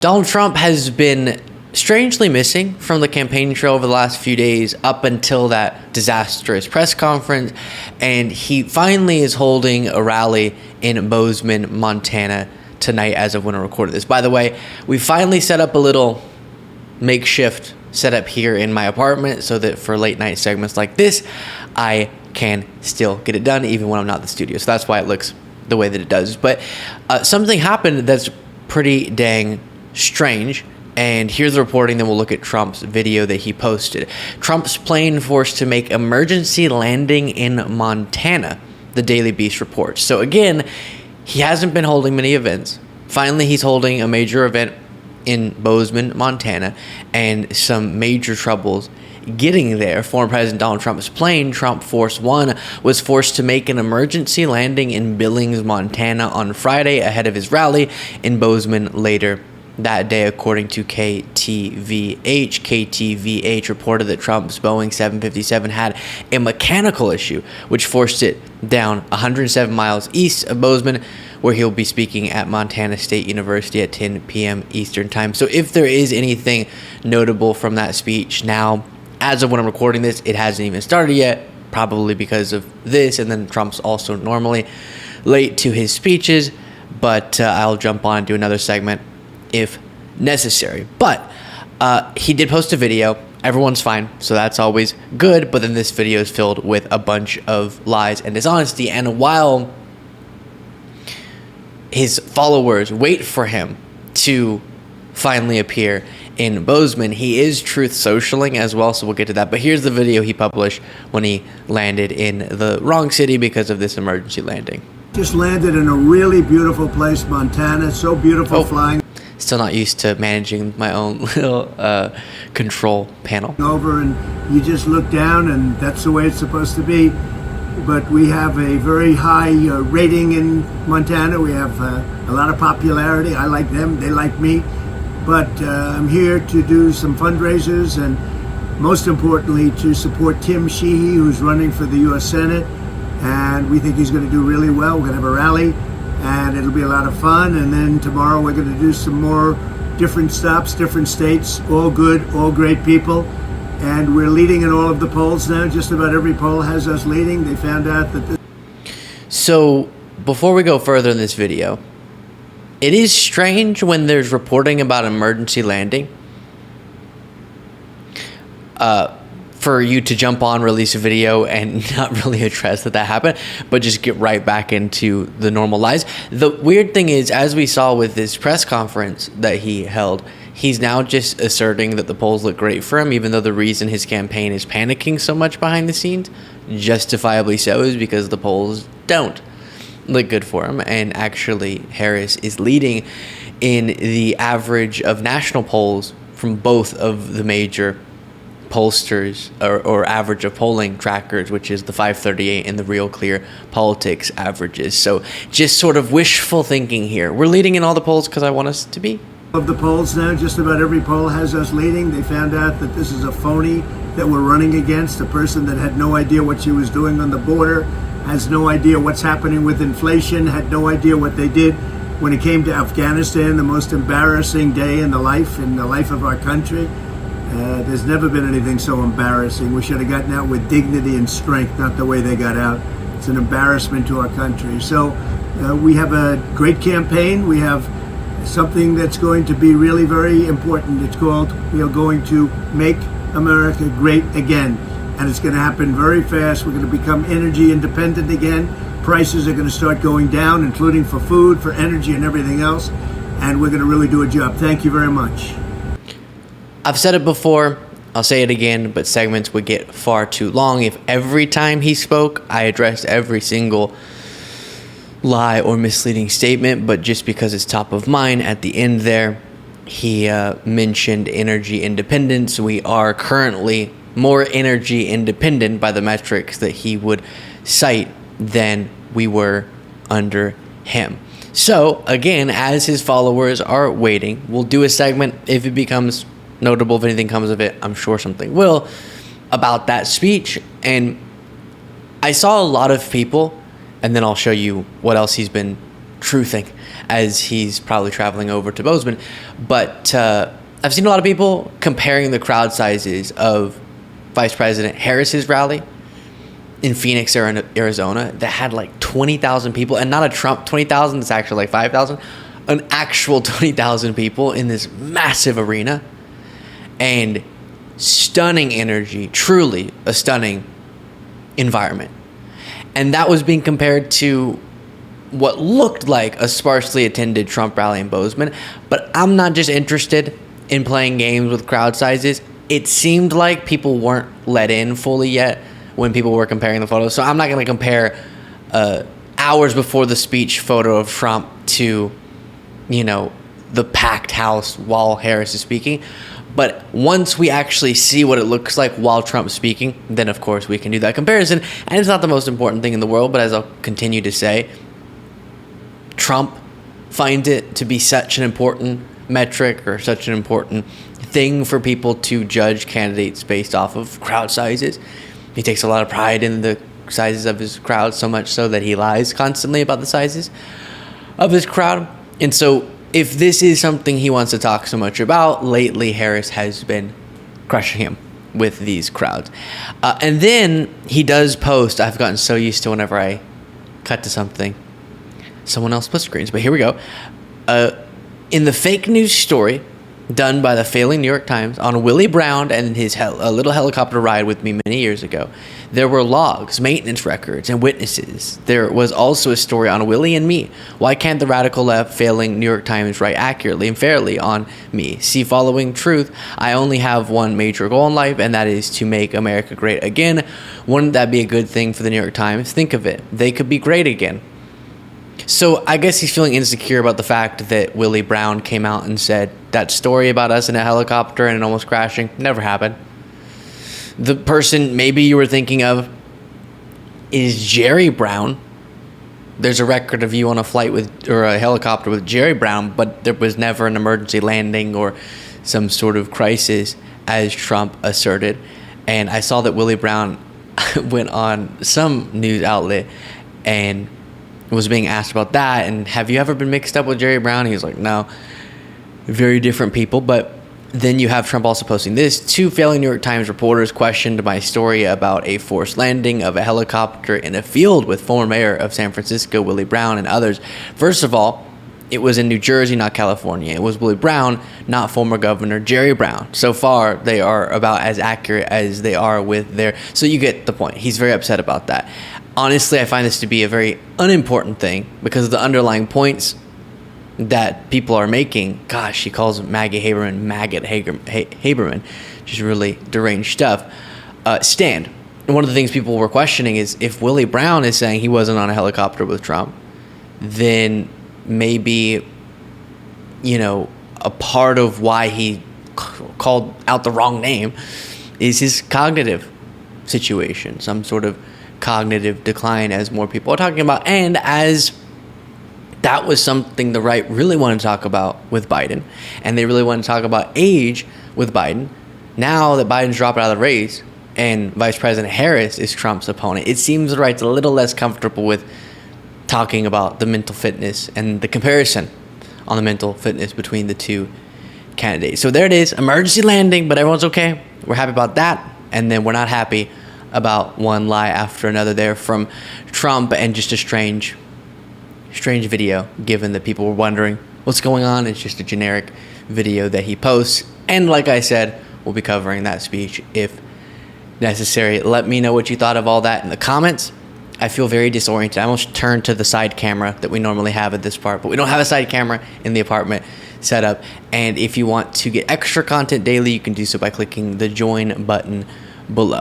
Donald Trump has been strangely missing from the campaign trail over the last few days up until that disastrous press conference, and he finally is holding a rally in Bozeman, Montana tonight as of when I recorded this. By the way, we finally set up a little makeshift setup here in my apartment so that for late night segments like this, I can still get it done even when I'm not in the studio. So that's why it looks the way that it does. But something happened that's pretty dang strange, and here's the reporting. Then we'll look at Trump's video that he posted. Trump's plane forced to make emergency landing in Montana, the Daily Beast reports. So again, he hasn't been holding many events. Finally, he's holding a major event in Bozeman, Montana, and some major troubles getting there. Former President Donald Trump's plane, Trump Force One, was forced to make an emergency landing in Billings, Montana on Friday ahead of his rally in Bozeman later that day, according to KTVH. KTVH reported that Trump's Boeing 757 had a mechanical issue, which forced it down 107 miles east of Bozeman, where he'll be speaking at Montana State University at 10 p.m. Eastern Time. So if there is anything notable from that speech now, as of when I'm recording this, it hasn't even started yet, probably because of this, and then Trump's also normally late to his speeches, but I'll jump on and do another segment if necessary. But he did post a video. Everyone's fine, so that's always good. But then this video is filled with a bunch of lies and dishonesty. And while his followers wait for him to finally appear in Bozeman, he is truth socialing as well, so we'll get to that. But here's the video he published when he landed in the wrong city because of this emergency landing. Just landed in a really beautiful place, Montana. So beautiful flying. Still not used to managing my own little control panel. Over, and you just look down, and that's the way it's supposed to be. But we have a very high rating in Montana. We have a lot of popularity. I like them, they like me. But I'm here to do some fundraisers, and most importantly to support Tim Sheehy, who's running for the U.S. Senate. And we think he's going to do really well. We're going to have a rally, and it'll be a lot of fun. And then tomorrow we're going to do some more different stops, different states, all good, all great people. And we're leading in all of the polls now. Just about every poll has us leading. They found out that So before we go further in this video, it is strange when there's reporting about emergency landing for you to jump on, release a video, and not really address that happened, but just get right back into the normal lies. The weird thing is, as we saw with this press conference that he held, he's now just asserting that the polls look great for him, even though the reason his campaign is panicking so much behind the scenes, justifiably so, is because the polls don't look good for him. And actually, Harris is leading in the average of national polls from both of the major pollsters or average of polling trackers, which is the 538 and the Real Clear Politics averages. So just sort of wishful thinking here. We're leading in all the polls because I want us to be. of the polls now, just about every poll has us leading. They found out that this is a phony that we're running against, a person that had no idea what she was doing on the border, has no idea what's happening with inflation, had no idea what they did when it came to Afghanistan, the most embarrassing day in the life of our country. There's never been anything so embarrassing. We should have gotten out with dignity and strength, not the way they got out. It's an embarrassment to our country. So we have a great campaign. We have something that's going to be really very important. It's called, we are going to make America great again. And it's going to happen very fast. We're going to become energy independent again. Prices are going to start going down, including for food, for energy, and everything else. And we're going to really do a job. Thank you very much. I've said it before, I'll say it again, but segments would get far too long if every time he spoke, I addressed every single lie or misleading statement. But just because it's top of mind, at the end there, he mentioned energy independence. We are currently more energy independent by the metrics that he would cite than we were under him. So, again, as his followers are waiting, we'll do a segment if it becomes notable, if anything comes of it. I'm sure something will, about that speech. And I saw a lot of people, and then I'll show you what else he's been truthing as he's probably traveling over to Bozeman. But I've seen a lot of people comparing the crowd sizes of Vice President Harris's rally in Phoenix, Arizona, that had like 20,000 people, and not a Trump 20,000, it's actually like 5,000, an actual 20,000 people in this massive arena, and stunning energy, truly a stunning environment. And that was being compared to what looked like a sparsely attended Trump rally in Bozeman. But I'm not just interested in playing games with crowd sizes. It seemed like people weren't let in fully yet when people were comparing the photos. So I'm not going to compare hours before the speech photo of Trump to, the packed house while Harris is speaking. But once we actually see what it looks like while Trump's speaking, then of course we can do that comparison. And it's not the most important thing in the world, but as I'll continue to say, Trump finds it to be such an important metric or such an important thing for people to judge candidates based off of crowd sizes. He takes a lot of pride in the sizes of his crowd, so much so that he lies constantly about the sizes of his crowd. And so if this is something he wants to talk so much about, lately Harris has been crushing him with these crowds. And then he does post, I've gotten so used to whenever I cut to something, someone else split screens, but here we go. In the fake news story done by the failing New York Times on Willie Brown and his little helicopter ride with me many years ago, there were logs, maintenance records, and witnesses. There was also a story on Willie and me. Why can't the radical left failing New York Times write accurately and fairly on me? See, following truth, I only have one major goal in life, and that is to make America great again. Wouldn't that be a good thing for the New York Times? Think of it. They could be great again. So I guess he's feeling insecure about the fact that Willie Brown came out and said that story about us in a helicopter and it almost crashing never happened. The person maybe you were thinking of is Jerry Brown. There's a record of you on a flight or a helicopter with Jerry Brown, but there was never an emergency landing or some sort of crisis, as Trump asserted. And I saw that Willie Brown went on some news outlet and was being asked about that, and have you ever been mixed up with Jerry Brown? He was like, no, very different people. But then you have Trump also posting this. 2 failing New York Times reporters questioned my story about a forced landing of a helicopter in a field with former mayor of San Francisco, Willie Brown, and others. First of all, it was in New Jersey, not California. It was Willie Brown, not former Governor Jerry Brown. So far, they are about as accurate as they are with their... So you get the point. He's very upset about that. Honestly, I find this to be a very unimportant thing because of the underlying points that people are making. Gosh, he calls Maggie Haberman Maggot Haberman, just really deranged stuff. Stand. And one of the things people were questioning is if Willie Brown is saying he wasn't on a helicopter with Trump, then maybe, a part of why he called out the wrong name is his cognitive situation, some sort of cognitive decline, as more people are talking about, and as that was something the right really wanted to talk about with Biden, and they really wanted to talk about age with Biden. Now that Biden's dropped out of the race and Vice President Harris is Trump's opponent, it seems the right's a little less comfortable with talking about the mental fitness and the comparison on the mental fitness between the two candidates. So there it is, emergency landing, but everyone's okay. We're happy about that, and then we're not happy about one lie after another there from Trump, and just a strange video, given that people were wondering what's going on. It's just a generic video that he posts, and like I said, we'll be covering that speech if necessary. Let me know what you thought of all that in the comments. I feel very disoriented. I almost turned to the side camera that we normally have at this part, but we don't have a side camera in the apartment setup. And if you want to get extra content daily, you can do so by clicking the join button below.